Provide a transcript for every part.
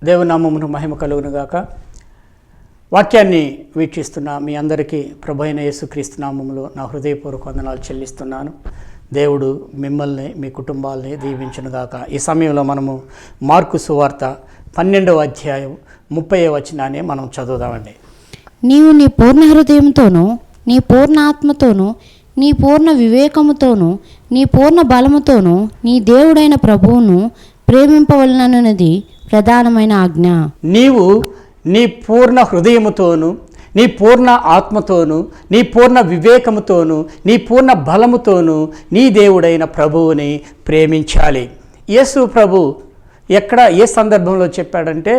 దేవుని నామమునకు మహిమ కలుగును గాక. వాక్యాన్ని వీక్షిస్తున్న మీ అందరికీ ప్రభువైన యేసుక్రీస్తు నామములో నా హృదయపూర్వక వందనాలు చెల్లిస్తున్నాను. దేవుడు మిమ్మల్ని మీ కుటుంబాలని దీవించును గాక. ఈ సమయంలో మనము మార్కు సువార్త 12వ అధ్యాయం 30వ వచనాన్ని మనం చదువుదామండి. నీవు నీ పూర్ణ హృదయంతోనూ, నీ పూర్ణ ఆత్మతోనూ, నీ పూర్ణ వివేకముతోనూ, నీ పూర్ణ బలముతోనూ నీ దేవుడైన ప్రభువును ప్రేమింపవలనన్నది ప్రధానమైన ఆజ్ఞ. నీవు నీ పూర్ణ హృదయముతోనూ, నీ పూర్ణ ఆత్మతోనూ, నీ పూర్ణ వివేకముతోనూ, నీ పూర్ణ బలముతోనూ నీ దేవుడైన ప్రభువుని ప్రేమించాలి. యేసు ప్రభు ఎక్కడ ఏ సందర్భంలో చెప్పాడంటే,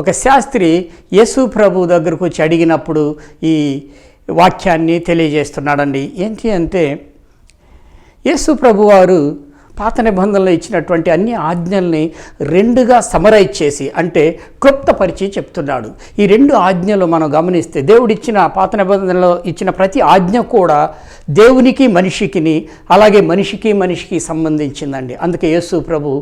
ఒక శాస్త్రి యేసు ప్రభు దగ్గరకు వచ్చి అడిగినప్పుడు ఈ వాక్యాన్ని తెలియజేస్తున్నాడండి. ఏంటి అంటే, యేసు ప్రభు వారు పాత నిబంధనలో ఇచ్చినటువంటి అన్ని ఆజ్ఞల్ని రెండుగా సమరైజ్ చేసి, అంటే క్లుప్తపరిచి చెప్తున్నాడు. ఈ రెండు ఆజ్ఞలు మనం గమనిస్తే, దేవుడిచ్చిన పాత నిబంధనలో ఇచ్చిన ప్రతి ఆజ్ఞ కూడా దేవునికి మనిషికిని, అలాగే మనిషికి సంబంధించిందండి. అందుకే యేసు ప్రభు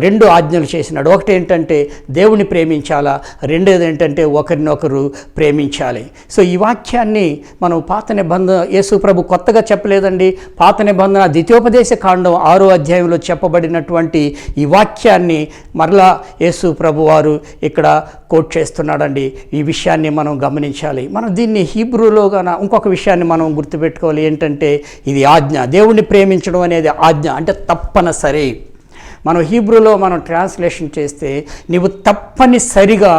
రెండు ఆజ్ఞలు చేసినాడు. ఒకటి ఏంటంటే దేవుని ప్రేమించాలా, రెండోది ఏంటంటే ఒకరినొకరు ప్రేమించాలి. సో ఈ వాక్యాన్ని మనం పాత నిబంధన యేసు ప్రభు కొత్తగా చెప్పలేదండి. పాత నిబంధన ద్వితీయోపదేశ కాండం 6వ అధ్యాయంలో చెప్పబడినటువంటి ఈ వాక్యాన్ని మరలా యేసు ప్రభు వారు ఇక్కడ కోట్ చేస్తున్నాడండి. ఈ విషయాన్ని మనం గమనించాలి. మనం దీన్ని హీబ్రూలోగాన ఇంకొక విషయాన్ని మనం గుర్తుపెట్టుకోవాలి. ఏంటంటే, ఇది ఆజ్ఞ. దేవుణ్ణి ప్రేమించడం అనేది ఆజ్ఞ, అంటే తప్పనిసరి. మనం హీబ్రూలో మనం ట్రాన్స్లేషన్ చేస్తే, నీవు తప్పనిసరిగా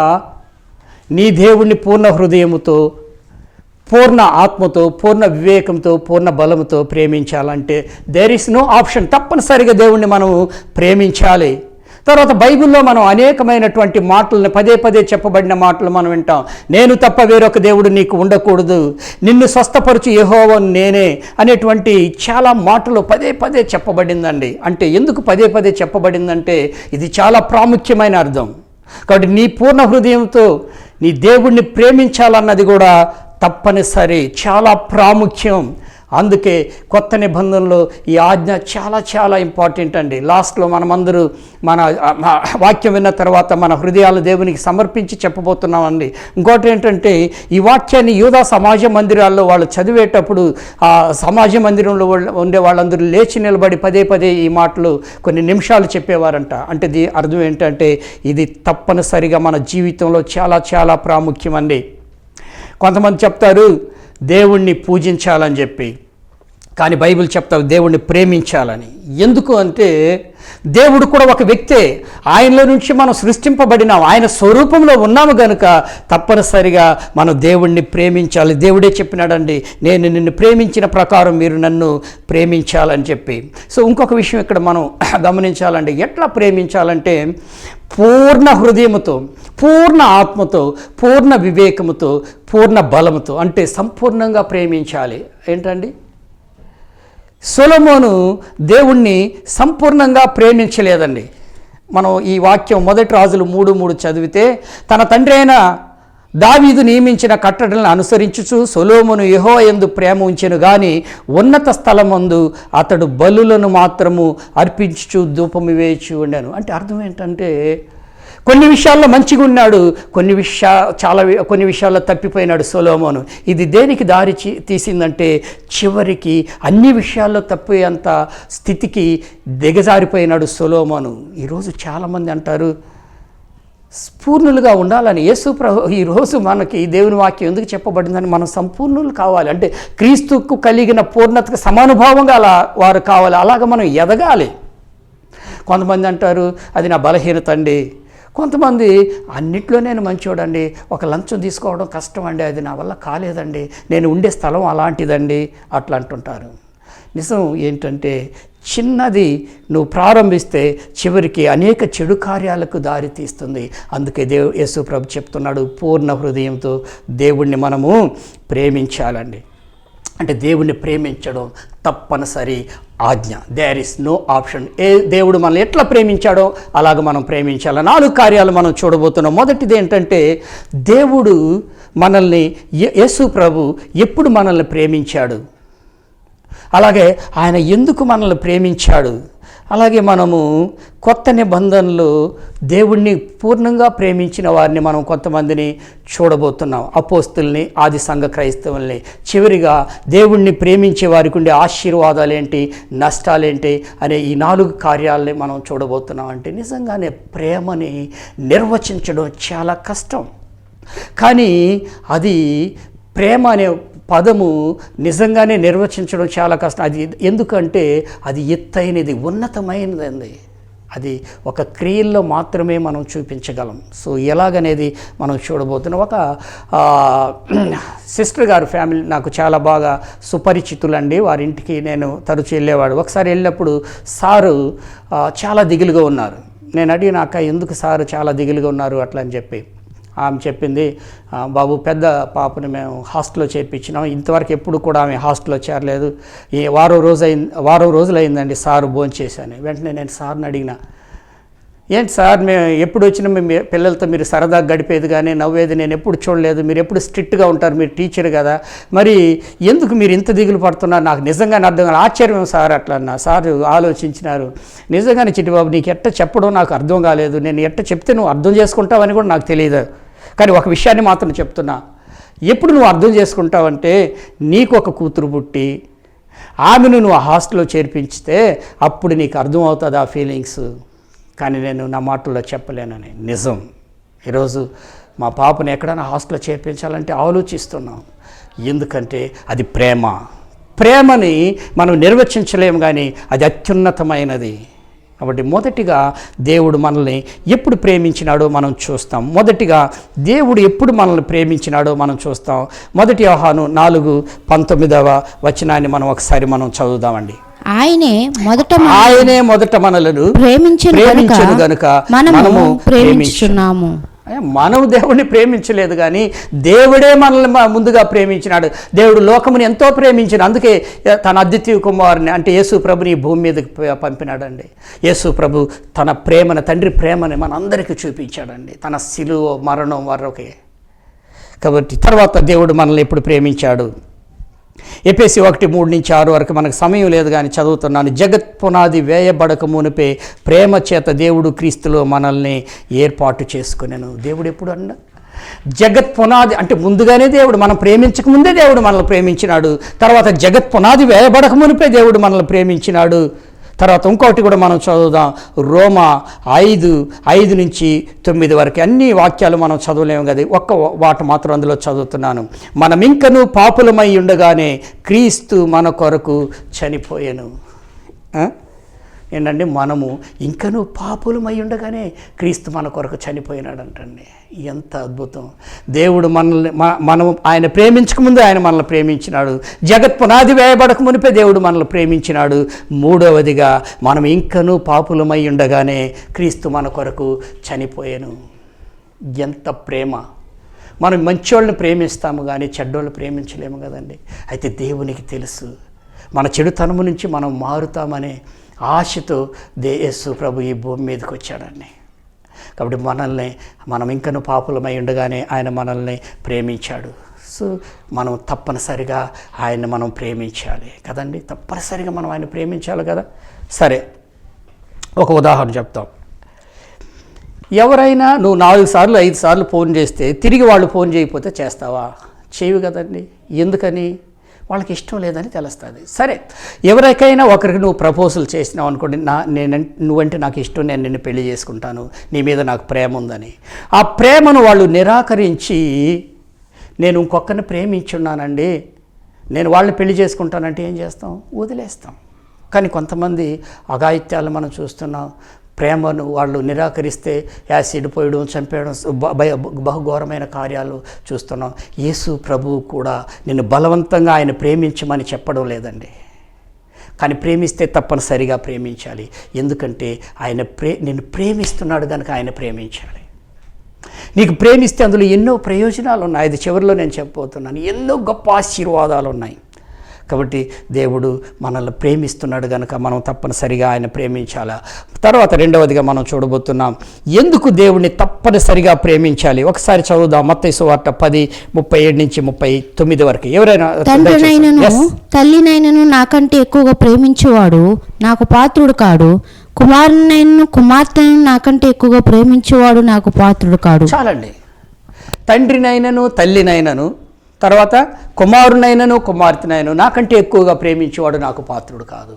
నీ దేవుణ్ణి పూర్ణ హృదయముతో, పూర్ణ ఆత్మతో, పూర్ణ వివేకంతో, పూర్ణ బలముతో ప్రేమించాలంటే దేర్ ఇస్ నో ఆప్షన్. తప్పనిసరిగా దేవుణ్ణి మనం ప్రేమించాలి. తర్వాత బైబిల్లో మనం అనేకమైనటువంటి మాటలను పదే చెప్పబడిన మాటలు మనం వింటాం. నేను తప్ప వేరొక దేవుడు నీకు ఉండకూడదు, నిన్ను స్వస్థపరచు యెహోవాను నేనే అనేటువంటి చాలా మాటలు పదే చెప్పబడిందండి. అంటే ఎందుకు పదే చెప్పబడిందంటే, ఇది చాలా ప్రాముఖ్యమైన అర్థం. కాబట్టి నీ పూర్ణ హృదయంతో నీ దేవుణ్ణి ప్రేమించాలన్నది కూడా తప్పనిసరి, చాలా ప్రాముఖ్యం. అందుకే కొత్త నిబంధనలో ఈ ఆజ్ఞ చాలా ఇంపార్టెంట్ అండి. లాస్ట్లో మనమందరూ మన వాక్యం విన్న తర్వాత మన హృదయాలు దేవునికి సమర్పించి చెప్పబోతున్నామండి. ఇంకోటి ఏంటంటే, ఈ వాక్యాన్ని యూదా సమాజ మందిరాల్లో వాళ్ళు చదివేటప్పుడు ఆ సమాజ మందిరంలో ఉండే వాళ్ళందరూ లేచి నిలబడి పదే ఈ మాటలు కొన్ని నిమిషాలు చెప్పేవారంట. అంటే దీని అర్థం ఏంటంటే, ఇది తప్పనిసరిగా మన జీవితంలో చాలా ప్రాముఖ్యం అండి. కొంతమంది చెప్తారు దేవుణ్ణి పూజించాలని చెప్పి, కానీ బైబిల్ చెప్తావు దేవుణ్ణి ప్రేమించాలని. ఎందుకు అంటే, దేవుడు కూడా ఒక వ్యక్తే. ఆయనలో నుంచి మనం సృష్టింపబడినాం, ఆయన స్వరూపంలో ఉన్నాము కనుక తప్పనిసరిగా మనం దేవుణ్ణి ప్రేమించాలి. దేవుడే చెప్పినాడండి, నేను నిన్ను ప్రేమించిన ప్రకారం మీరు నన్ను ప్రేమించాలని చెప్పి. సో ఇంకొక విషయం ఇక్కడ మనం గమనించాలండి. ఎట్లా ప్రేమించాలంటే, పూర్ణ హృదయముతో, పూర్ణ ఆత్మతో, పూర్ణ వివేకముతో, పూర్ణ బలముతో, అంటే సంపూర్ణంగా ప్రేమించాలి. ఏంటండి, సొలొమోను దేవుణ్ణి సంపూర్ణంగా ప్రేమించలేదండి. మనం ఈ వాక్యం 1 రాజులు 3:3 చదివితే, తన తండ్రి అయిన దావీదు నియమించిన కట్టడలను అనుసరించుచు సొలొమోను యెహోవా యందు ప్రేమ ఉంచెను గాని ఉన్నత స్థలమందు అతడు బలులను మాత్రము అర్పించుచు ధూపము వేయచ్చు ఉండాను. అంటే అర్థం ఏంటంటే, కొన్ని విషయాల్లో మంచిగా ఉన్నాడు, కొన్ని విషయాల్లో తప్పిపోయినాడు సొలొమోను. ఇది దేనికి దారి తీసిందంటే, చివరికి అన్ని విషయాల్లో తప్పిపోయేంత స్థితికి దిగజారిపోయినాడు సొలొమోను. ఈరోజు చాలామంది అంటారు పూర్ణులుగా ఉండాలని. యేసు ప్రభు ఈరోజు మనకి దేవుని వాక్యం ఎందుకు చెప్పబడిందని, మనం సంపూర్ణులు కావాలి అంటే క్రీస్తుకు కలిగిన పూర్ణతకు సమానుభావంగా వారు కావాలి. అలాగ మనం ఎదగాలి. కొంతమంది అంటారు అది నా బలహీనత అండి. కొంతమంది అన్నిట్లో నేను మంచోడండి, ఒక లంచం తీసుకోవడం కష్టం అండి, అది నా వల్ల కాలేదండి, నేను ఉండే స్థలం అలాంటిదండి, అట్లా అంటుంటారు. నిజం ఏంటంటే, చిన్నది నువ్వు ప్రారంభిస్తే చివరికి అనేక చెడు కార్యాలకు దారి తీస్తుంది. అందుకే యేసు ప్రభు చెప్తున్నాడు, పూర్ణ హృదయంతో దేవుణ్ణి మనము ప్రేమించాలండి. అంటే దేవుణ్ణి ప్రేమించడం తప్పనిసరి ఆజ్ఞ. There is no option. దేవుడు మనల్ని ఎట్లా ప్రేమించాడో అలాగ మనం ప్రేమించాలి. 4 కార్యాలు మనం చూడబోతున్నాం. మొదటిది ఏంటంటే, దేవుడు మనల్ని, యేసు ప్రభు ఎప్పుడు మనల్ని ప్రేమించాడు, అలాగే ఆయన ఎందుకు మనల్ని ప్రేమించాడు అలాగే మనము కొత్త నిబంధనలు దేవుణ్ణి పూర్ణంగా ప్రేమించిన వారిని మనం కొంతమందిని చూడబోతున్నాం. అపోస్తుల్ని, ఆది సంఘ క్రైస్తవుల్ని. చివరిగా దేవుణ్ణి ప్రేమించే వారికి ఉండే ఆశీర్వాదాలేంటి, నష్టాలేంటి అనే ఈ 4 కార్యాలని మనం చూడబోతున్నాం. అంటే నిజంగానే ప్రేమని నిర్వచించడం చాలా కష్టం. కానీ అది ప్రేమ అనే పదము నిజంగానే నిర్వచించడం చాలా కష్టం. అది ఎందుకంటే అది ఎత్తైనది, ఉన్నతమైనది. అది ఒక క్రియల్లో మాత్రమే మనం చూపించగలం. సో ఎలాగనేది మనం చూడబోతున్నాం. ఒక సిస్టర్ గారు ఫ్యామిలీ నాకు చాలా బాగా సుపరిచితులండి. వారింటికి నేను తరచూ వెళ్ళేవాడు. ఒకసారి వెళ్ళినప్పుడు సారు చాలా దిగులుగా ఉన్నారు. నేను అడిగిన, అక్క ఎందుకు సారు చాలా దిగులుగా ఉన్నారు అట్లా అని చెప్పి ఆమె చెప్పింది, బాబు పెద్ద పాపని మేము హాస్టల్లో చేర్పించినాం, ఇంతవరకు ఎప్పుడు కూడా ఆమె హాస్టల్లో చేరలేదు, వారం రోజులు అయిందండి సారు భోంచేశాను. వెంటనే నేను సార్ని అడిగిన, ఏంటి సార్ మేము ఎప్పుడు వచ్చినా మీ పిల్లలతో మీరు సరదాగా గడిపేది కానీ నవ్వేది నేను ఎప్పుడు చూడలేదు, మీరు ఎప్పుడు స్ట్రిక్ట్గా ఉంటారు, మీరు టీచర్ కదా, మరి ఎందుకు మీరు ఇంత దిగులు పడుతున్నారు, నాకు నిజంగానే అర్థం కాదు, ఆశ్చర్యం సార్ అట్లా అన్న. సార్ ఆలోచించినారు, నిజంగానే చిట్టిబాబు నీకు ఎట్ట చెప్పడం నాకు అర్థం కాలేదు, నేను ఎట్ట చెప్తే నువ్వు అర్థం చేసుకుంటావని కూడా నాకు తెలియదు, కానీ ఒక విషయాన్ని మాత్రం చెప్తున్నా, ఎప్పుడు నువ్వు అర్థం చేసుకుంటావంటే నీకు ఒక కూతురు పుట్టి ఆమెను నువ్వు ఆ హాస్టల్లో చేర్పించితే అప్పుడు నీకు అర్థం అవుతుంది ఆ ఫీలింగ్స్, కానీ నేను నా మాటల్లో చెప్పలేనని. నిజం. ఈరోజు మా పాపను ఎక్కడైనా హాస్టల్లో చేర్పించాలంటే ఆలోచిస్తున్నాం. ఎందుకంటే అది ప్రేమని మనం నిర్వచించలేము, కానీ అది అత్యున్నతమైనది. కాబట్టి మొదటిగా దేవుడు మనల్ని ఎప్పుడు ప్రేమించినాడో మనం చూస్తాం. మొదటిగా దేవుడు ఎప్పుడు మనల్ని ప్రేమించినాడో మనం చూస్తాం. 1 యోహాను 4:19 మనం ఒకసారి మనం చదువుదామండి. ఆయనే మొదట మనలను ప్రేమించను గనుక మనము ప్రేమించుచున్నాము. మనం దేవుడిని ప్రేమించలేదు, కానీ దేవుడే మనల్ని ముందుగా ప్రేమించినాడు. దేవుడు లోకముని ఎంతో ప్రేమించినాడు, అందుకే తన అద్వితీయ కుమారుని అంటే యేసు ప్రభుని భూమి మీదకి పంపినాడండి. యేసు ప్రభు తన ప్రేమను, తండ్రి ప్రేమని మనందరికీ చూపించాడండి, తన శిలువ మరణం వరకే. కాబట్టి తర్వాత దేవుడు మనల్ని ఎప్పుడు ప్రేమించాడు? ఎఫెసీ 1:3-6 వరకు మనకు సమయం లేదు కానీ చదువుతున్నాను. జగత్ పునాది వేయబడక మునిపే ప్రేమ చేత దేవుడు క్రీస్తులో మనల్ని ఏర్పాటు చేసుకునేను. దేవుడు ఎప్పుడు అన్న జగత్ పునాది అంటే ముందుగానే దేవుడు, మనం ప్రేమించక ముందే దేవుడు మనల్ని ప్రేమించినాడు. తర్వాత జగత్ పునాది వేయబడక మునిపే దేవుడు మనల్ని ప్రేమించినాడు. తర్వాత ఇంకోటి కూడా మనం చదువుదాం, రోమా 5:5-9 వరకు. అన్ని వాక్యాలు మనం చదవలేము కదా, ఒక్క వాట మాత్రం అందులో చదువుతున్నాను. మనం ఇంకనూ పాపులమై ఉండగానే క్రీస్తు మన కొరకు చనిపోయాను. ఏంటంటే మనము ఇంకనూ పాపులమై ఉండగానే క్రీస్తు మన కొరకు చనిపోయినాడంటండి. ఎంత అద్భుతం! దేవుడు మనం ఆయన ప్రేమించకముందే ఆయన మనల్ని ప్రేమించినాడు. జగత్ పునాది వేయబడక మునిపే దేవుడు మనల్ని ప్రేమించినాడు. మూడవదిగా మనం ఇంకనూ పాపులమై ఉండగానే క్రీస్తు మన కొరకు చనిపోయాను. ఎంత ప్రేమ! మనం మంచోళ్ళని ప్రేమిస్తాము కానీ చెడ్డోళ్ళని ప్రేమించలేము కదండి. అయితే దేవునికి తెలుసు మన చెడుతనము నుంచి మనం మారుతామనే ఆశతో యేసు ప్రభు ఈ భూమి మీదకి వచ్చాడండి. కాబట్టి మనం ఇంకనూ పాపులమై ఉండగానే ఆయన మనల్ని ప్రేమించాడు. సో మనం తప్పనిసరిగా ఆయన్ని మనం ప్రేమించాలి కదండి. తప్పనిసరిగా మనం ఆయన ప్రేమించాలి కదా. సరే, ఒక ఉదాహరణ చెప్తాం. ఎవరైనా నువ్వు 4 సార్లు 5 సార్లు ఫోన్ చేస్తే తిరిగి వాళ్ళు ఫోన్ చేయకపోతే చేస్తావా? చేయవు కదండి. ఎందుకని? వాళ్ళకి ఇష్టం లేదని తెలుస్తుంది. సరే, ఎవరికైనా ఒకరికి నువ్వు ప్రపోజల్ చేసినావు అనుకోండి, నువ్వంటే నాకు ఇష్టం, నేను నిన్ను పెళ్లి చేసుకుంటాను, నీ మీద నాకు ప్రేమ ఉందని. ఆ ప్రేమను వాళ్ళు నిరాకరించి నేను ఇంకొకరిని ప్రేమించున్నానండి, నేను వాళ్ళని పెళ్లి చేసుకుంటానంటే ఏం చేస్తాం? వదిలేస్తాం. కానీ కొంతమంది అఘాయిత్యాలు మనం చూస్తున్నాం. ప్రేమను వాళ్ళు నిరాకరిస్తే యాసిడ్ పోయడం, చంపేయడం, బహుఘోరమైన కార్యాలు చూస్తున్నాం. యేసు ప్రభువు కూడా నిన్ను బలవంతంగా ఆయన ప్రేమించమని చెప్పడం లేదండి. కానీ ప్రేమిస్తే తప్పనిసరిగా ప్రేమించాలి. ఎందుకంటే ఆయన నిన్ను ప్రేమిస్తున్నాడు కనుక ఆయన ప్రేమించాలి. నీకు ప్రేమిస్తే అందులో ఎన్నో ప్రయోజనాలు ఉన్నాయి. అది చివరిలో నేను చెప్పబోతున్నాను. ఎన్నో గొప్ప ఆశీర్వాదాలు ఉన్నాయి. కాబట్టి దేవుడు మనల్ని ప్రేమిస్తున్నాడు కనుక మనం తప్పనిసరిగా ఆయన ప్రేమించాలా. తర్వాత రెండవదిగా మనం చూడబోతున్నాం, ఎందుకు దేవుడిని తప్పనిసరిగా ప్రేమించాలి. ఒకసారి చదువుదాం. మత్తయి సువార్త 10:37-39 వరకు. ఎవరైనా తల్లినైనను నాకంటే ఎక్కువగా ప్రేమించేవాడు నాకు పాత్రుడు కాడు. కుమారునైనను కుమార్తెను నాకంటే ఎక్కువగా ప్రేమించేవాడు నాకు పాత్రుడు కాడు. చాలండి. తండ్రినైనను తల్లినైనను తర్వాత కుమారునైనను కుమార్తెనైనను నాకంటే ఎక్కువగా ప్రేమించేవాడు నాకు పాత్రుడు కాదు.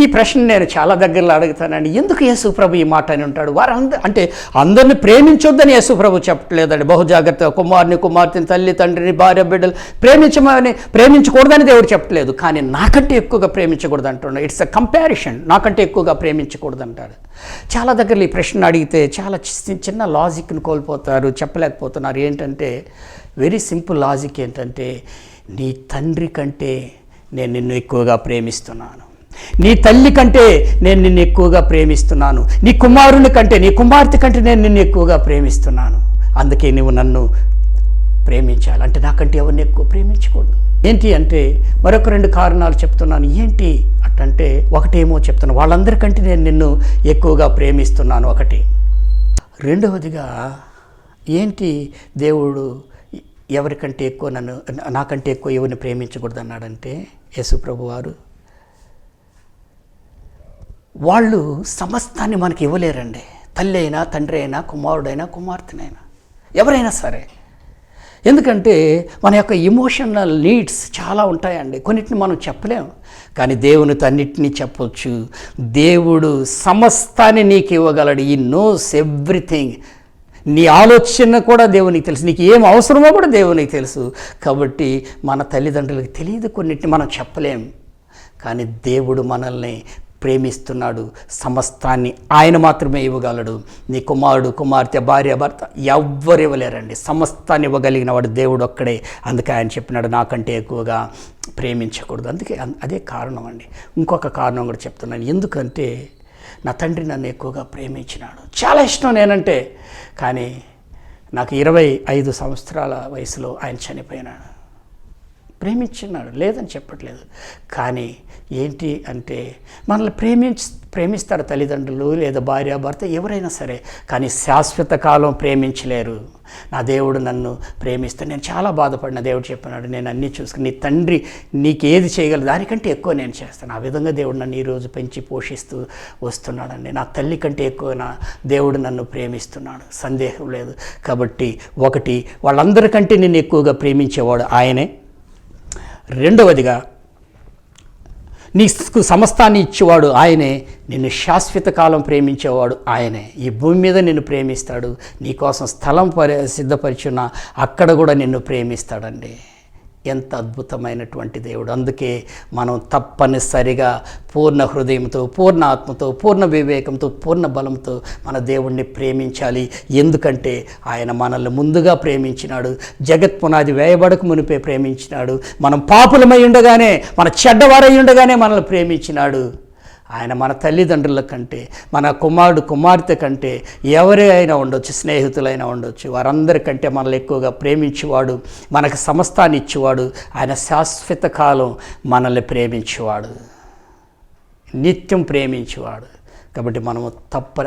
ఈ ప్రశ్న నేను చాలా దగ్గరలో అడుగుతానండి. ఎందుకు యేసుప్రభు ఈ మాట అని ఉంటాడు? అంటే అందరిని ప్రేమించొద్దని యేసుప్రభు చెప్పట్లేదండి. బహుజాగ్రత్తగా కుమారుని కుమార్తెని తల్లి తండ్రిని భార్య బిడ్డలు ప్రేమించకూడదని దేవుడు చెప్పట్లేదు. కానీ నాకంటే ఎక్కువగా ప్రేమించకూడదు అంటున్నాడు. It's a comparison. నాకంటే ఎక్కువగా ప్రేమించకూడదు అంటాడు. చాలా దగ్గరలో ఈ ప్రశ్న అడిగితే చాలా చిన్న లాజిక్ని కోల్పోతారు, చెప్పలేకపోతున్నారు. ఏంటంటే వెరీ సింపుల్ లాజిక్ ఏంటంటే, నీ తండ్రి కంటే నేను నిన్ను ఎక్కువగా ప్రేమిస్తున్నాను, నీ తల్లి కంటే నేను నిన్ను ఎక్కువగా ప్రేమిస్తున్నాను, నీ కుమారుని కంటే నీ కుమార్తె కంటే నేను నిన్ను ఎక్కువగా ప్రేమిస్తున్నాను, అందుకే నువ్వు నన్ను ప్రేమించాలి. అంటే నాకంటే ఎవరిని ఎక్కువ ప్రేమించకూడదు. ఏంటి అంటే మరొక 2 కారణాలు చెప్తున్నాను. ఏంటి అట్టంటే, ఒకటేమో చెప్తున్నాను, వాళ్ళందరికంటే నేను నిన్ను ఎక్కువగా ప్రేమిస్తున్నాను ఒకటి. రెండవదిగా ఏంటి, దేవుడు ఎవరికంటే ఎక్కువ నాకంటే ఎక్కువ ఎవరిని ప్రేమించకూడదు అన్నాడంటే, యేసుప్రభు వారు వాళ్ళు సమస్తాన్ని మనకి ఇవ్వలేరండి. తల్లి అయినా తండ్రి అయినా కుమారుడైనా కుమార్తెనైనా ఎవరైనా సరే. ఎందుకంటే మన యొక్క ఎమోషనల్ నీడ్స్ చాలా ఉంటాయండి. కొన్నిటిని మనం చెప్పలేము, కానీ దేవునితో అన్నిటినీ చెప్పొచ్చు. దేవుడు సమస్తాన్ని నీకు ఇవ్వగలడు. ఈ నోస్ ఎవ్రీథింగ్. నీ ఆలోచన కూడా దేవునికి తెలుసు, నీకు ఏం అవసరమో కూడా దేవునికి తెలుసు. కాబట్టి మన తల్లిదండ్రులకు తెలియదు, కొన్నిటిని మనం చెప్పలేం. కానీ దేవుడు మనల్ని ప్రేమిస్తున్నాడు. సమస్తాన్ని ఆయన మాత్రమే ఇవ్వగలడు. నీ కుమారుడు కుమార్తె భార్య భర్త ఎవ్వరు ఇవ్వలేరండి. సమస్తాన్ని ఇవ్వగలిగిన వాడు దేవుడు ఒక్కడే. అందుకే ఆయన చెప్పినాడు, నాకంటే ఎక్కువగా ప్రేమించకూడదు. అందుకే అదే కారణం అండి. ఇంకొక కారణం కూడా చెప్తున్నాను. ఎందుకంటే నా తండ్రి నన్ను ఎక్కువగా ప్రేమించినాడు. చాలా ఇష్టం నేనంటే, కానీ నాకు 25 సంవత్సరాల వయసులో ఆయన చనిపోయినాడు. ప్రేమించున్నాడు, లేదని చెప్పట్లేదు. కానీ ఏంటి అంటే, మనల్ని ప్రేమిస్తారు తల్లిదండ్రులు లేదా భార్య భర్త ఎవరైనా సరే, కానీ శాశ్వత కాలం ప్రేమించలేరు. నా దేవుడు నన్ను ప్రేమిస్తే నేను చాలా బాధపడిన. దేవుడు చెప్పినాడు, నేను అన్నీ చూసుకుని నీ తండ్రి నీకు ఏది చేయగలదు దానికంటే ఎక్కువ నేను చేస్తాను. ఆ విధంగా దేవుడు నన్ను ఈరోజు పెంచి పోషిస్తూ వస్తున్నాడండి. నా తల్లి కంటే ఎక్కువ నా దేవుడు నన్ను ప్రేమిస్తున్నాడు, సందేహం లేదు. కాబట్టి ఒకటి, వాళ్ళందరికంటే నేను ఎక్కువగా ప్రేమించేవాడు ఆయనే. రెండవదిగా, నీకు సమస్తాన్ని ఇచ్చేవాడు ఆయనే. నిన్ను శాశ్వత కాలం ప్రేమించేవాడు ఆయనే. ఈ భూమి మీద నిన్ను ప్రేమిస్తాడు. నీకోసం స్థలం సిద్ధపరిచున్న అక్కడ కూడా నిన్ను ప్రేమిస్తాడండి. ఎంత అద్భుతమైనటువంటి దేవుడు. అందుకే మనం తప్పనిసరిగా పూర్ణ హృదయంతో, పూర్ణ ఆత్మతో, పూర్ణ వివేకంతో, పూర్ణ బలంతో మన దేవుణ్ణి ప్రేమించాలి. ఎందుకంటే ఆయన మనల్ని ముందుగా ప్రేమించినాడు. జగత్ పునాది వేయబడక మునిపే ప్రేమించినాడు. మనం పాపులమై ఉండగానే, మన చెడ్డవారై ఉండగానే మనల్ని ప్రేమించినాడు. ఆయన మన తల్లిదండ్రుల కంటే, మన కుమారుడు కుమార్తె కంటే ఎవరే అయినా ఉండొచ్చు, స్నేహితులైనా ఉండొచ్చు, వారందరికంటే మనల్ని ఎక్కువగా ప్రేమించేవాడు, మనకు సమస్తాన్ని ఇచ్చేవాడు. ఆయన శాశ్వత కాలం మనల్ని ప్రేమించేవాడు, నిత్యం ప్రేమించేవాడు. కాబట్టి మనము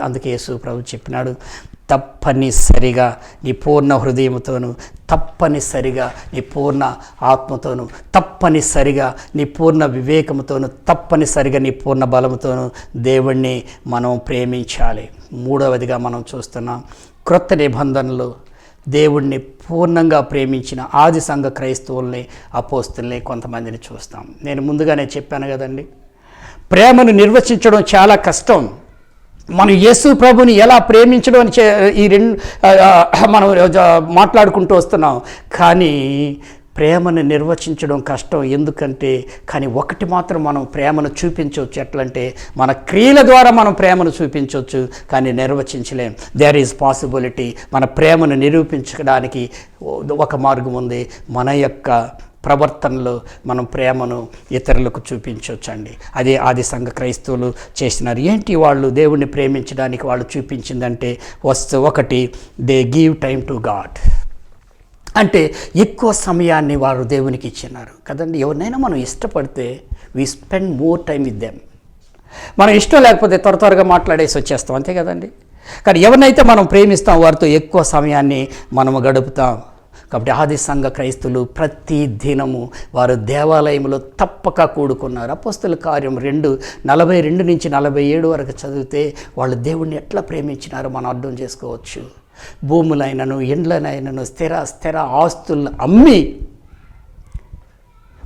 అందుకే యేసు ప్రభు చెప్పినాడు, తప్పనిసరిగా నీ పూర్ణ హృదయంతోను, తప్పనిసరిగా నీ పూర్ణ ఆత్మతోను, తప్పనిసరిగా నీ పూర్ణ వివేకంతోను, తప్పనిసరిగా నీ పూర్ణ బలంతోను దేవుణ్ణి మనం ప్రేమించాలి. మూడవదిగా మనం చూస్తున్నాం, క్రొత్త నిబంధనలో దేవుణ్ణి పూర్ణంగా ప్రేమించిన ఆది సంఘ క్రైస్తవుల్ని, అపోస్తుల్ని కొంతమందిని చూస్తాం. నేను ముందుగానే చెప్పాను కదండి, ప్రేమను నిర్వచించడం చాలా కష్టం. మనం యేసు ప్రభుని ఎలా ప్రేమించడం అని ఈ రెండు మనం మాట్లాడుకుంటూ వస్తున్నాం. కానీ ప్రేమను నిర్వచించడం కష్టం. ఎందుకంటే కానీ ఒకటి మాత్రం మనం ప్రేమను చూపించవచ్చు. ఎట్లంటే మన క్రియల ద్వారా మనం ప్రేమను చూపించవచ్చు, కానీ నిర్వచించలేం. There is possibility. మన ప్రేమను నిరూపించడానికి ఒక మార్గం ఉంది. మన యొక్క ప్రవర్తనలో మనం ప్రేమను ఇతరులకు చూపించవచ్చండి. అదే ఆది సంఘ క్రైస్తవులు చేసినారు. ఏంటి వాళ్ళు దేవుణ్ణి ప్రేమించడానికి వాళ్ళు చూపించిందంటే, ఒకటి, they give time to God. అంటే ఎక్కువ సమయాన్ని వారు దేవునికి ఇచ్చినారు కదండి. ఎవరినైనా మనం ఇష్టపడితే we spend more time with them. మనం ఇష్టం లేకపోతే త్వరగా మాట్లాడేసి వచ్చేస్తాం, అంతే కదండి. కానీ ఎవరినైతే మనం ప్రేమిస్తాం వారితో ఎక్కువ సమయాన్ని మనము గడుపుతాం. కాబట్టి ఆది సంఘ క్రైస్తవులు ప్రతి దినము వారు దేవాలయంలో తప్పక కూడుకున్నారు. అపోస్తల కార్యం 2:42 నుంచి 47 వరకు చదివితే వాళ్ళు దేవుణ్ణి ఎట్లా ప్రేమించినారో మనం అర్థం చేసుకోవచ్చు. భూములైనను ఇండ్లనైనను స్థిర ఆస్తులను అమ్మి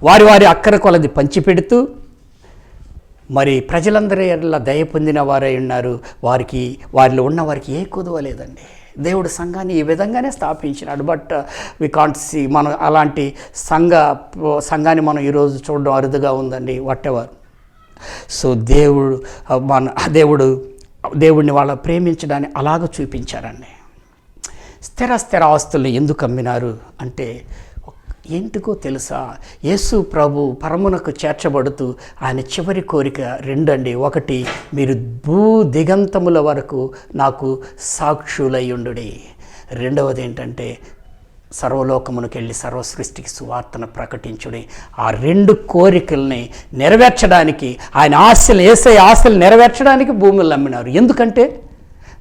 వారి అక్కర కొలది పంచిపెడుతూ మరి ప్రజలందరూ ఎట్లా దయ పొందిన వారై ఉన్నారు. వారిలో ఉన్న వారికి ఏ కొదువ లేదండి. దేవుడు సంఘాన్ని ఈ విధంగానే స్థాపించినాడు. బట్ వి కాంట్ సీ, మనం అలాంటి సంఘాన్ని మనం ఈరోజు చూడడం అరుదుగా ఉందండి. వాటెవర్. సో దేవుడిని వాళ్ళ ప్రేమించడాన్ని అలాగ చూపించారండి. స్థిర ఆస్తుల్ని ఎందుకు అమ్మినారు అంటే ఏంటికో తెలుసా? యేసు ప్రభు పరమునకు చేర్చబడుతూ ఆయన చివరి కోరిక 2 అండి. 1, మీరు భూ దిగంతముల వరకు నాకు సాక్షులయ్యుండుడి. 2వది ఏంటంటే సర్వలోకమునకు వెళ్ళి సర్వ సృష్టికి సువార్తను ప్రకటించుడి. ఆ 2 కోరికల్ని నెరవేర్చడానికి ఆయన యేసయ్య ఆశలు నెరవేర్చడానికి భూములు అమ్మినారు. ఎందుకంటే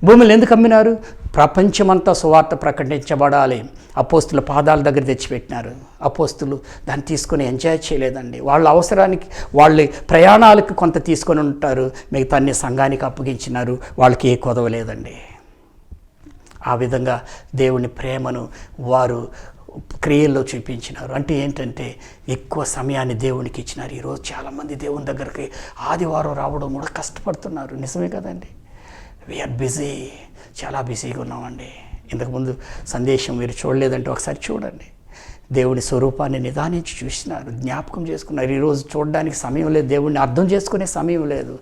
భూములు ఎందుకు అమ్మినారు? ప్రపంచమంతా సువార్త ప్రకటించబడాలి. అపోస్తుల పాదాల దగ్గర తెచ్చిపెట్టినారు. అపోస్తులు దాన్ని తీసుకొని ఎంజాయ్ చేయలేదండి. వాళ్ళ అవసరానికి, వాళ్ళ ప్రయాణాలకు కొంత తీసుకొని ఉంటారు, మిగతా అన్ని సంఘానికి అప్పగించినారు. వాళ్ళకి ఏ కొదవలేదండి. ఆ విధంగా దేవుని ప్రేమను వారు క్రియల్లో చూపించినారు. అంటే ఏంటంటే ఎక్కువ సమయాన్ని దేవునికి ఇచ్చినారు. ఈరోజు చాలామంది దేవుని దగ్గరికి ఆదివారం రావడం కూడా కష్టపడుతున్నారు. నిజమే కదండి. వీఆర్ బిజీ, చాలా బిజీగా ఉన్నామండి. ఇంతకుముందు సందేశం మీరు చూడలేదంటే ఒకసారి చూడండి. దేవుని స్వరూపాన్ని నిదానించి చూసినారు, జ్ఞాపకం చేసుకున్నారు. ఈరోజు చూడడానికి సమయం లేదు, దేవుడిని అర్థం చేసుకునే సమయం లేదు.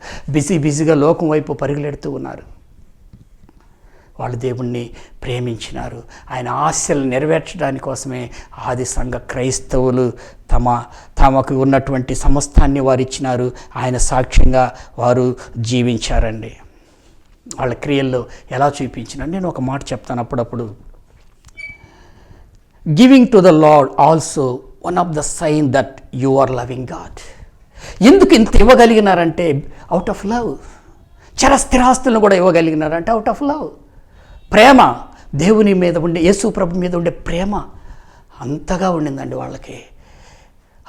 బిజీగా లోకం వైపు పరుగులెడుతూ ఉన్నారు. వాళ్ళు దేవుణ్ణి ప్రేమించినారు. ఆయన ఆశలు నెరవేర్చడానికి కోసమే ఆది సంఘ క్రైస్తవులు తమకు ఉన్నటువంటి సమస్తాన్ని వారు ఇచ్చినారు. ఆయన సాక్ష్యంగా వారు జీవించారండి. వాళ్ళ క్రియల్లో ఎలా చూపించినా నేను ఒక మాట చెప్తాను అప్పుడప్పుడు. Giving to the Lord also one of the sign that you are loving God. ఎందుకు ఇంత ఇవ్వగలిగినారంటే అవుట్ ఆఫ్ లవ్. స్థిరాస్తులను కూడా ఇవ్వగలిగినారంటే అవుట్ ఆఫ్ లవ్. ప్రేమ, దేవుని మీద ఉండే, యేసు ప్రభు మీద ఉండే ప్రేమ అంతగా ఉండిందండి వాళ్ళకి.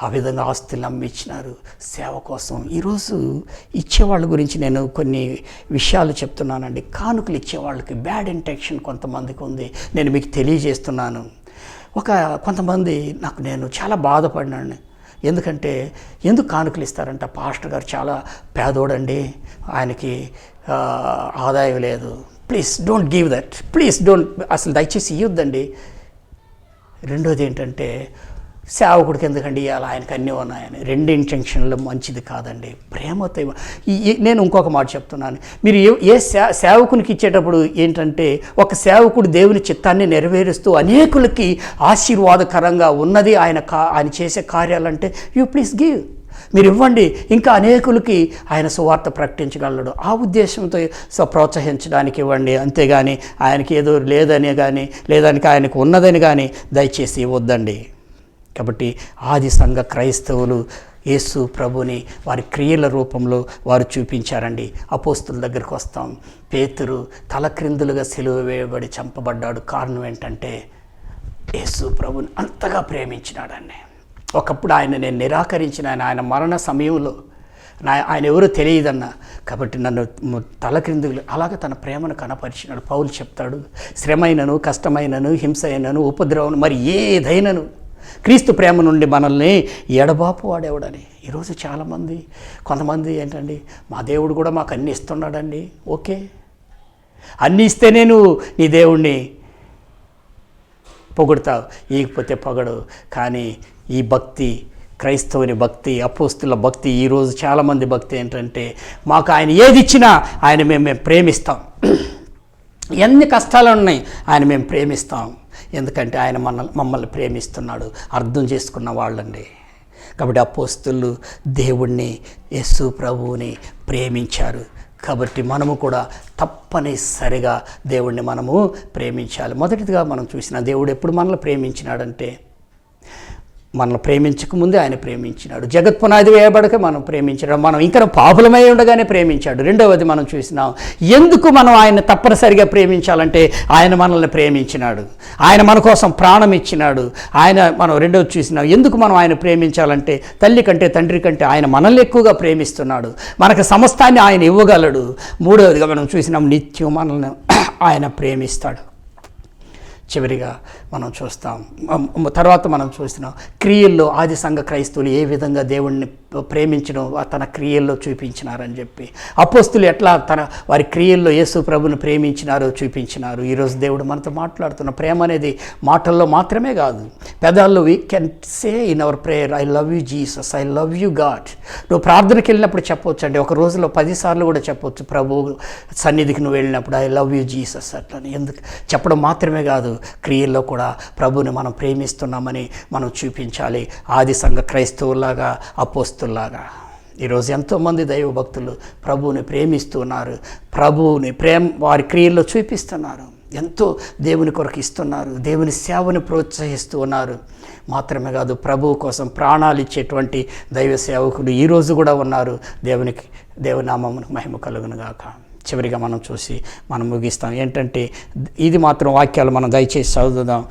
ఆ విధంగా ఆస్తులు అమ్మిచ్చినారు సేవ కోసం. ఈరోజు ఇచ్చేవాళ్ళ గురించి నేను కొన్ని విషయాలు చెప్తున్నానండి. కానుకలు ఇచ్చేవాళ్ళకి బ్యాడ్ ఇంటెన్షన్ కొంతమందికి ఉంది. నేను మీకు తెలియజేస్తున్నాను. కొంతమంది నేను చాలా బాధపడినాను. ఎందుకంటే ఎందుకు కానుకలు ఇస్తారంట? పాస్టర్ గారు చాలా పేదోడండి, ఆయనకి ఆదాయం లేదు, please don't give that, please don't, అసలు దయచేసి ఇవ్వద్దండి. 2వది ఏంటంటే సేవకుడికి ఎందుకండి ఇవ్వాలి, ఆయనకు అన్నీ ఉన్నాయని. 2 ఇంటెన్షన్లు మంచిది కాదండి. ప్రేమతో నేను ఇంకొక మాట చెప్తున్నాను. మీరు ఏ సేవకునికి ఇచ్చేటప్పుడు ఏంటంటే ఒక సేవకుడు దేవుని చిత్తాన్ని నెరవేరుస్తూ అనేకులకి ఆశీర్వాదకరంగా ఉన్నది ఆయన చేసే కార్యాలంటే యూ ప్లీజ్ గివ్, మీరు ఇవ్వండి, ఇంకా అనేకులకి ఆయన సువార్త ప్రకటించగలడు. ఆ ఉద్దేశంతో ప్రోత్సహించడానికి ఇవ్వండి. అంతేగాని ఆయనకి ఏదో లేదని కానీ లేదానికి ఆయనకు ఉన్నదని కానీ దయచేసి ఇవ్వద్దండి. కాబట్టి ఆది సంఘ క్రైస్తవులు యేసు ప్రభుని వారి క్రియల రూపంలో వారు చూపించారండి. అపోస్తుల దగ్గరికి వస్తాం. పేతురు తలక్రిందులుగా సిలువ వేయబడి చంపబడ్డాడు. కారణం ఏంటంటే యేసు ప్రభుని అంతగా ప్రేమించినాడండి. ఒకప్పుడు నేను నిరాకరించిన ఆయన మరణ సమయంలో ఆయన ఎవరో తెలియదన్నా, కాబట్టి నన్ను తలక్రిందులు అలాగే తన ప్రేమను కనపరిచినాడు. పౌలు చెప్తాడు, శ్రమైనను కష్టమైనను హింస అయినను ఉపద్రవం మరి ఏదైనను క్రీస్తు ప్రేమ నుండి మనల్ని ఎడబాపు వాడేవాడని. ఈరోజు కొంతమంది ఏంటండి, మా దేవుడు కూడా మాకు అన్నీ ఇస్తున్నాడండి. ఓకే, అన్నీ ఇస్తే నేను నీ దేవుణ్ణి పొగుడతావు, ఇకపోతే పొగడు. కానీ ఈ భక్తి, క్రైస్తవుని భక్తి, అపోస్తుల భక్తి, ఈరోజు చాలామంది భక్తి ఏంటంటే మాకు ఆయన ఏది ఇచ్చినా ఆయన మేము ప్రేమిస్తాం, ఎన్ని కష్టాలు ఉన్నాయి ఆయన మేము ప్రేమిస్తాం. ఎందుకంటే ఆయన మమ్మల్ని ప్రేమిస్తున్నాడు. అర్థం చేసుకున్న వాళ్ళండి. కాబట్టి అపోస్తులు దేవుణ్ణి, యేసు ప్రభువుని ప్రేమించారు. కాబట్టి మనము కూడా తప్పనిసరిగా దేవుణ్ణి మనము ప్రేమించాలి. మొదటిగా మనం చూసిన దేవుడు ఎప్పుడు మనల్ని ప్రేమించినాడంటే మనల్ని ప్రేమించక ముందే ఆయన ప్రేమించినాడు. జగత్ పునాది వేయబడక మనం ప్రేమించాడు. మనం ఇంకా పాపులమై ఉండగానే ప్రేమించాడు. రెండవది మనం చూసినాం, ఎందుకు మనం ఆయన తప్పనిసరిగా ప్రేమించాలంటే ఆయన మనల్ని ప్రేమించినాడు, ఆయన మన కోసం ప్రాణం ఇచ్చినాడు. మనం రెండవది చూసినాం, ఎందుకు మనం ఆయన ప్రేమించాలంటే తల్లి కంటే తండ్రి కంటే ఆయన మనల్ని ఎక్కువగా ప్రేమిస్తున్నాడు, మనకు సమస్తాన్ని ఆయన ఇవ్వగలడు. మూడవదిగా మనం చూసినాం, నిత్యం మనల్ని ఆయన ప్రేమిస్తాడు. చివరిగా మనం చూస్తాం, తర్వాత మనం చూస్తున్నాం క్రియల్లో ఆది సంఘ క్రైస్తవులు ఏ విధంగా దేవుణ్ణి ప్రేమించడం తన క్రియల్లో చూపించినారని చెప్పి, అపోస్తులు ఎట్లా వారి క్రియల్లో యేసు ప్రభుని ప్రేమించినారో చూపించినారు. ఈరోజు దేవుడు మనతో మాట్లాడుతున్న ప్రేమ అనేది మాటల్లో మాత్రమే కాదు, పెదాల్లో we can say in our prayer, I love you Jesus, I love you God. నువ్వు ప్రార్థనకి వెళ్ళినప్పుడు చెప్పొచ్చు అండి, ఒక రోజులో 10 సార్లు కూడా చెప్పొచ్చు, ప్రభు సన్నిధికి నువ్వు వెళ్ళినప్పుడు ఐ లవ్ యూ జీసస్ అట్లని. ఎందుకు చెప్పడం మాత్రమే కాదు, క్రియల్లో కూడా ప్రభుని మనం ప్రేమిస్తున్నామని మనం చూపించాలి. ఆది సంఘ క్రైస్తవులాగా, అపోస్తుల్లాగా. ఈరోజు ఎంతోమంది దైవ భక్తులు ప్రభువుని ప్రేమిస్తున్నారు, ప్రభువుని వారి క్రియల్లో చూపిస్తున్నారు, ఎంతో దేవుని కొరకు ఇస్తున్నారు, దేవుని సేవను ప్రోత్సహిస్తూ ఉన్నారు. మాత్రమే కాదు, ప్రభువు కోసం ప్రాణాలు ఇచ్చేటువంటి దైవ సేవకులు ఈరోజు కూడా ఉన్నారు. దేవుని నామమునకు మహిమ కలుగును గాక. చివరిగా మనం ముగిస్తాం. ఏంటంటే ఇది మాత్రం వాక్యాలు మనం దయచేసి చదువుదాం.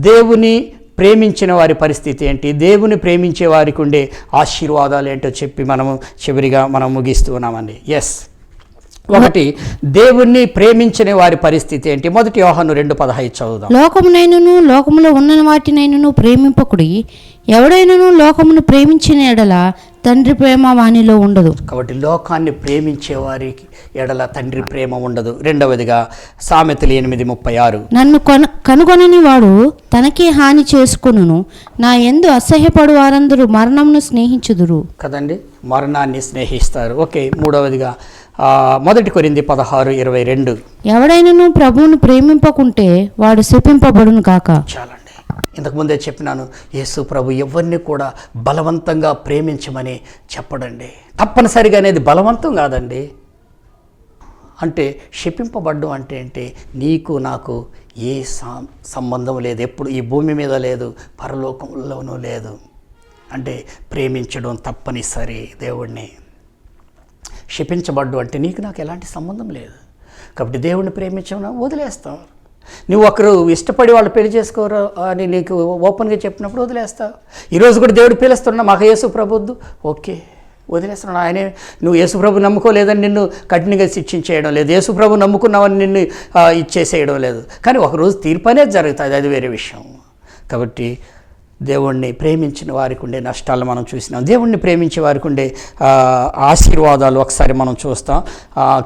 దేవుని ప్రేమించిన వారి పరిస్థితి ఏంటి, దేవుని ప్రేమించే వారికి ఉండే ఆశీర్వాదాలు ఏంటో చెప్పి చివరిగా మనం ముగిస్తూ ఉన్నామండి. ఒకటి, దేవుణ్ణి ప్రేమించని వారి పరిస్థితి ఏంటి? 1 యోహాను 2:15 చదువుదాం. లోకమునైనను లోకములో ఉన్న వాటినైనను ప్రేమింపకుడి, ఎవడైనను లోకమును ప్రేమించిన ఎడల తండ్రి ప్రేమ వానిలో ఉండదు. కాబట్టి లోకాన్ని ప్రేమించే వారికి ఎడల తండ్రి ప్రేమ ఉండదు. రెండవదిగా సామెతలు 8:36, నన్ను కనుగొనని వాడు తనకే హాని చేసుకొనును, నా యందు అసహ్యపడు వారందరూ మరణమును స్నేహించుదురు. కదండి, మరణాన్ని స్నేహిస్తారు. ఓకే, మూడవదిగా 1 కొరింథీ 16:22, ఎవడైనను ప్రభువును ప్రేమింపకుంటే వాడు శపింపబడును కాక. చాలండి, ఇంతకుముందే చెప్పినాను, యేసు ప్రభు ఎవరిని కూడా బలవంతంగా ప్రేమించమని చెప్పడండి. తప్పనిసరిగా అనేది బలవంతం కాదండి. అంటే శపింపబడ్డం అంటే ఏంటి? నీకు నాకు ఏ సంబంధం లేదు, ఎప్పుడు ఈ భూమి మీద లేదు, పరలోకంలోనూ లేదు. అంటే ప్రేమించడం తప్పనిసరి దేవుణ్ణి. శపించబడ్డం అంటే నీకు నాకు ఎలాంటి సంబంధం లేదు. కాబట్టి దేవుణ్ణి ప్రేమించడం వదిలేస్తావు. నువ్వు ఒకరు ఇష్టపడి వాళ్ళు పెళ్లి చేసుకోరు అని నీకు ఓపెన్గా చెప్పినప్పుడు వదిలేస్తావు. ఈరోజు కూడా దేవుడు పిలుస్తున్నా, మాకు యేసు ప్రభుద్దు, ఓకే వదిలేస్తున్నాడు. ఆయనే నువ్వు యేసు ప్రభు నమ్ముకోలేదని నిన్ను కఠినంగా శిక్షించేయడం లేదు, యేసు ప్రభు నమ్ముకున్నావని నిన్ను ఇచ్చేసేయడం లేదు. కానీ ఒకరోజు తీర్పు అనేది జరుగుతుంది, అది వేరే విషయం. కాబట్టి దేవుణ్ణి ప్రేమించిన వారికి ఉండే నష్టాలు మనం చూసినాం, దేవుణ్ణి ప్రేమించే వారికి ఉండే ఆశీర్వాదాలు ఒకసారి మనం చూస్తాం.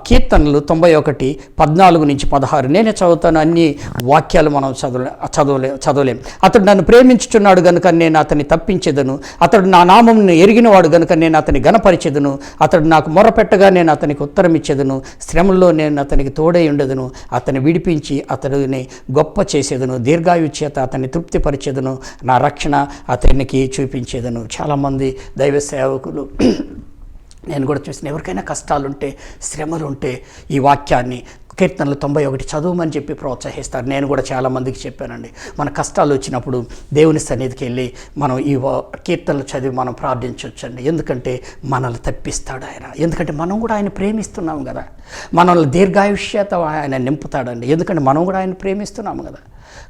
కీర్తనలు 91:14-16 నేనే చదువుతాను, అన్ని వాక్యాలు మనం చదవలేం. అతడు నన్ను ప్రేమించుచున్నాడు గనుక నేను అతన్ని తప్పించేదను, అతడు నా నామమును ఎరిగినవాడు గనుక నేను అతని గణపరిచెదను, అతడు నాకు మొరపెట్టగా నేను అతనికి ఉత్తరం ఇచ్చేదను, శ్రమల్లో నేను అతనికి తోడై ఉండేదను, అతన్ని విడిపించి అతడిని గొప్ప చేసేదను, దీర్ఘాయు చేత అతన్ని తృప్తిపరిచేదను, నా రక్షణ అతనికి చూపించేదను. చాలామంది దైవ సేవకులు నేను కూడా చూసిన, ఎవరికైనా కష్టాలుంటే శ్రమలుంటే ఈ వాక్యాన్ని కీర్తనలు 91 చదువుమని చెప్పి ప్రోత్సహిస్తారు. నేను కూడా చాలామందికి చెప్పానండి, మన కష్టాలు వచ్చినప్పుడు దేవుని సన్నిధికి వెళ్ళి మనం ఈ కీర్తనలు చదివి మనం ప్రార్థించవచ్చండి. ఎందుకంటే మనల్ని తప్పిస్తాడు ఆయన, ఎందుకంటే మనం కూడా ఆయన ప్రేమిస్తున్నాము కదా, మనల్ని దీర్ఘాయుష్యత ఆయన నింపుతాడండి, ఎందుకంటే మనం కూడా ఆయన ప్రేమిస్తున్నాము కదా.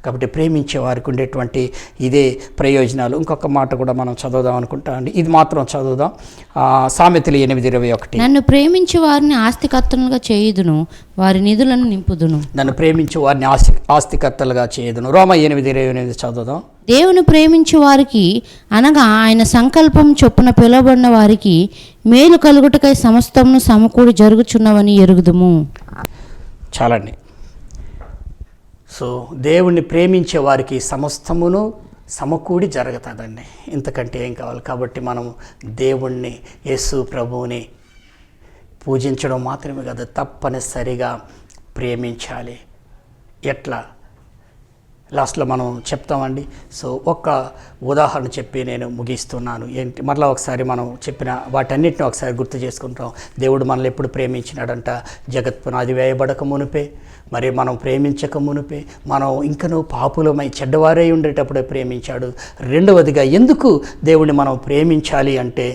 కాబట్టి ప్రేమించే వారికి ఉండేటువంటి ఇదే ప్రయోజనాలు. ఇంకొక మాట కూడా మనం చదువుదాం అనుకుంటామండి, ఇది మాత్రం చదువుదాం. సామెతలు 8:21, నన్ను ప్రేమించే వారిని ఆస్తికర్తలుగా చేయుదును, వారి నిధులను నింపుదును. నన్ను ప్రేమించే వారిని ఆస్తికర్తలుగా చేయుదును. రోమా 8:28 చదువుదాం. దేవుని ప్రేమించే వారికి అనగా ఆయన సంకల్పం చొప్పున పిలువబడిన వారికి మేలు కలుగుటకై సమస్తమును సమకూడి జరుగుచున్నవని ఎరుగుదుము. చాలండి. సో దేవుణ్ణి ప్రేమించే వారికి సమస్తమును సమకూడి జరుగుతుందండి, ఇంతకంటే ఏం కావాలి? కాబట్టి మనం దేవుణ్ణి, యేసు ప్రభువుని పూజించడం మాత్రమే కాదు, తప్పనిసరిగా ప్రేమించాలి. ఎట్లా? లాస్ట్లో మనం చెప్తామండి. సో ఒక్క ఉదాహరణ చెప్పి నేను ముగిస్తున్నాను. ఏంటి మరలా ఒకసారి మనం చెప్పిన వాటన్నిటిని ఒకసారి గుర్తు చేసుకుంటాం. దేవుడు మనల్ని ఎప్పుడు ప్రేమించినాడంట? జగత్ పునాది వేయబడక మునిపే, మరి మనం ప్రేమించక మునిపే, మనం ఇంకనూ పాపులమై చెడ్డవారై ఉండేటప్పుడే ప్రేమించాడు. రెండవదిగా ఎందుకు దేవుడిని మనం ప్రేమించాలి అంటే,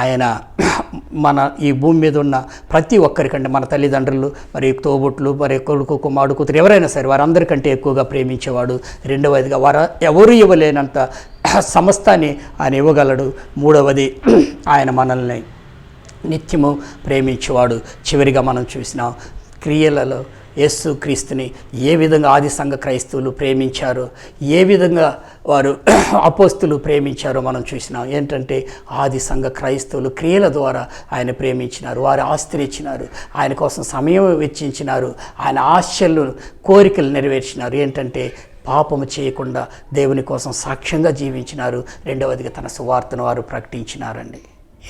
ఆయన మన ఈ భూమి మీద ఉన్న ప్రతి ఒక్కరికంటే, మన తల్లిదండ్రులు, మరి తోబుట్లు, మరి కొడుకు, కుమారుడు, కూతురు ఎవరైనా సరే వారందరికంటే ఎక్కువగా ప్రేమించేవాడు. రెండవదిగా ఎవరు ఇవ్వలేనంత సమస్తాన్ని ఆయన ఇవ్వగలడు. మూడవది, ఆయన మనల్ని నిత్యము ప్రేమించేవాడు. చివరిగా మనం చూసిన క్రియలలో యేసు క్రీస్తుని ఏ విధంగా ఆది సంఘ క్రైస్తవులు ప్రేమించారో, ఏ విధంగా వారు అపోస్తులు ప్రేమించారో మనం చూసినాం. ఏంటంటే ఆది సంఘ క్రైస్తవులు క్రియల ద్వారా ఆయన ప్రేమించినారు, వారు ఆస్తిని ఇచ్చినారు, ఆయన కోసం సమయం వెచ్చించినారు, ఆయన ఆశలు కోరికలు నెరవేర్చినారు. ఏంటంటే పాపము చేయకుండా దేవుని కోసం సాక్ష్యంగా జీవించినారు. రెండవదిగా తన సువార్తను వారు ప్రకటించినారండి.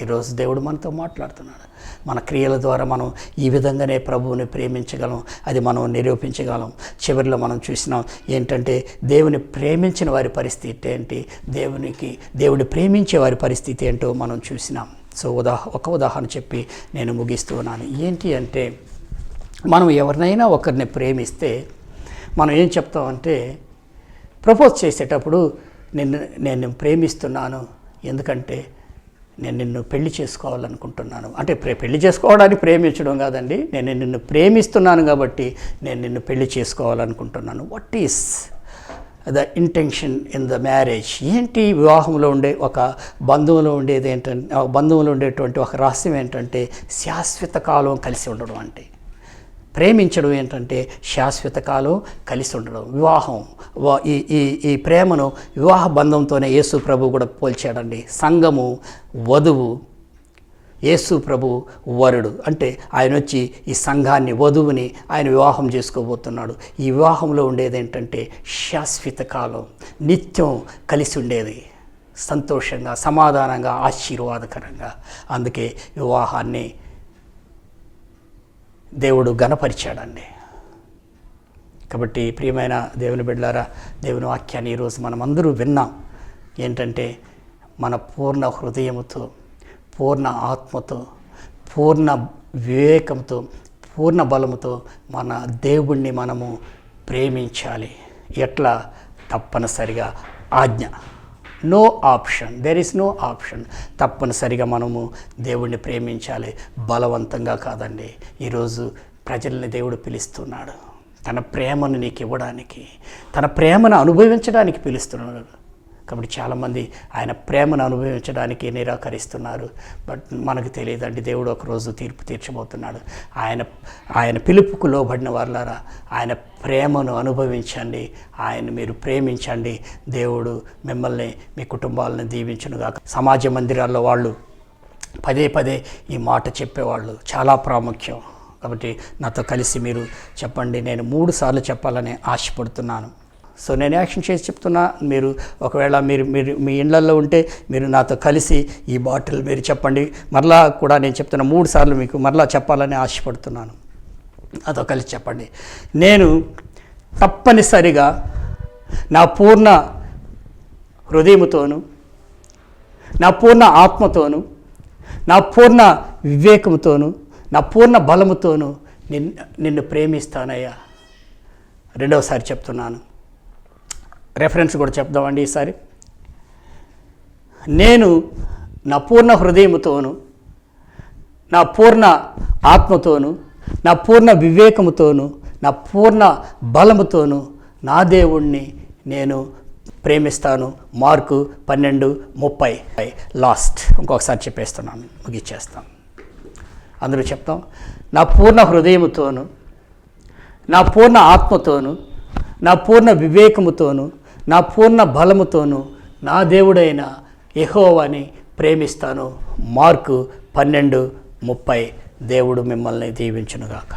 ఈరోజు దేవుడు మనతో మాట్లాడుతున్నాడు. మన క్రియల ద్వారా మనం ఈ విధంగానే ప్రభువుని ప్రేమించగలం, అది మనం నిరూపించగలం. చివరిలో మనం చూసినాం ఏంటంటే దేవుని ప్రేమించిన వారి పరిస్థితి ఏంటి, దేవుని ప్రేమించే వారి పరిస్థితి ఏంటో మనం చూసినాం. సో ఒక ఉదాహరణ చెప్పి నేను ముగిస్తూ ఉన్నాను. ఏంటి అంటే, మనం ఎవరినైనా ఒకరిని ప్రేమిస్తే మనం ఏం చెప్తామంటే, ప్రపోజ్ చేసేటప్పుడు నేను ప్రేమిస్తున్నాను, ఎందుకంటే నేను నిన్ను పెళ్లి చేసుకోవాలనుకుంటున్నాను. అంటే పెళ్లి చేసుకోవడానికి ప్రేమించడం కాదండి, నేను నిన్ను ప్రేమిస్తున్నాను కాబట్టి నేను నిన్ను పెళ్లి చేసుకోవాలనుకుంటున్నాను. What is the intention in the marriage? ఏంటి వివాహంలో ఉండే ఒక బంధువులో ఉండేది ఏంటంటే, బంధువులో ఉండేటువంటి ఒక రహస్యం ఏంటంటే శాశ్వత కాలం కలిసి ఉండడం. అంటే ప్రేమించడం ఏంటంటే శాశ్వత కాలం కలిసి ఉండడం. వివాహం ఈ ప్రేమను వివాహ బంధంతోనే యేసు ప్రభు కూడా పోల్చాడండి. సంఘము వధువు, యేసు ప్రభు వరుడు. అంటే ఆయన వచ్చి ఈ సంఘాన్ని, వధువుని ఆయన వివాహం చేసుకోబోతున్నాడు. ఈ వివాహంలో ఉండేది ఏంటంటే శాశ్వత కాలం, నిత్యం కలిసి ఉండేది, సంతోషంగా, సమాధానంగా, ఆశీర్వాదకరంగా. అందుకే వివాహాన్ని దేవుడు ఘనపరిచాడండి. కాబట్టి ప్రియమైన దేవుని బిడ్డలారా, దేవుని వాక్యాన్ని ఈరోజు మనం అందరూ విన్నాం. ఏంటంటే మన పూర్ణ హృదయముతో, పూర్ణ ఆత్మతో, పూర్ణ వివేకంతో, పూర్ణ బలముతో మన దేవుణ్ణి మనము ప్రేమించాలి. ఎట్లా? తప్పనిసరిగా ఆజ్ఞ, no option, there is no option. తప్పనిసరిగా మనము దేవుణ్ణి ప్రేమించాలి, బలవంతంగా కాదండి. ఈరోజు ప్రజల్ని దేవుడు పిలుస్తున్నాడు తన ప్రేమను నీకు ఇవ్వడానికి, తన ప్రేమను అనుభవించడానికి పిలుస్తున్నాడు. కాబట్టి చాలామంది ఆయన ప్రేమను అనుభవించడానికి నిరాకరిస్తున్నారు. బట్ మనకు తెలియదండి, దేవుడు ఒకరోజు తీర్పు తీర్చబోతున్నాడు. ఆయన పిలుపుకు లోబడిన వారులారా, ఆయన ప్రేమను అనుభవించండి, ఆయన మీరు ప్రేమించండి. దేవుడు మిమ్మల్ని, మీ కుటుంబాలను దీవించునుగాక. సమాజ మందిరాల్లో వాళ్ళు పదే పదే ఈ మాట చెప్పేవాళ్ళు చాలా ప్రాముఖ్యం. కాబట్టి నాతో కలిసి మీరు చెప్పండి. నేను 3 సార్లు చెప్పాలని ఆశపడుతున్నాను. సో నేను యాక్షన్ చేసి చెప్తున్నా. మీరు ఒకవేళ మీరు మీ ఇళ్లల్లో ఉంటే మీరు నాతో కలిసి ఈ బాటిల్ మీరు చెప్పండి. మరలా కూడా నేను చెప్తున్నా 3 సార్లు మీకు మరలా చెప్పాలని ఆశపడుతున్నాను. నాతో కలిసి చెప్పండి. నేను తప్పనిసరిగా నా పూర్ణ హృదయముతోను, నా పూర్ణ ఆత్మతోను, నా పూర్ణ వివేకముతోను, నా పూర్ణ బలముతోను నిన్ను ప్రేమిస్తానయ్యా. రెండవసారి చెప్తున్నాను, రెఫరెన్స్ కూడా చెప్దామండి ఈసారి. నేను నా పూర్ణ హృదయముతోను, నా పూర్ణ ఆత్మతోను, నా పూర్ణ వివేకముతోను, నా పూర్ణ బలముతోను నా దేవుణ్ణి నేను ప్రేమిస్తాను. మార్కు 12:30. లాస్ట్ ఇంకొకసారి చెప్పేస్తున్నాను, ముగిచ్చేస్తాను. అందరూ చెప్తాం. నా పూర్ణ హృదయముతోను, నా పూర్ణ ఆత్మతోను, నా పూర్ణ వివేకముతోను, నా పూర్ణ బలముతోను నా దేవుడైన యెహోవాని ప్రేమిస్తాను. మార్కు 12:30. దేవుడు మిమ్మల్ని దీవించునుగాక.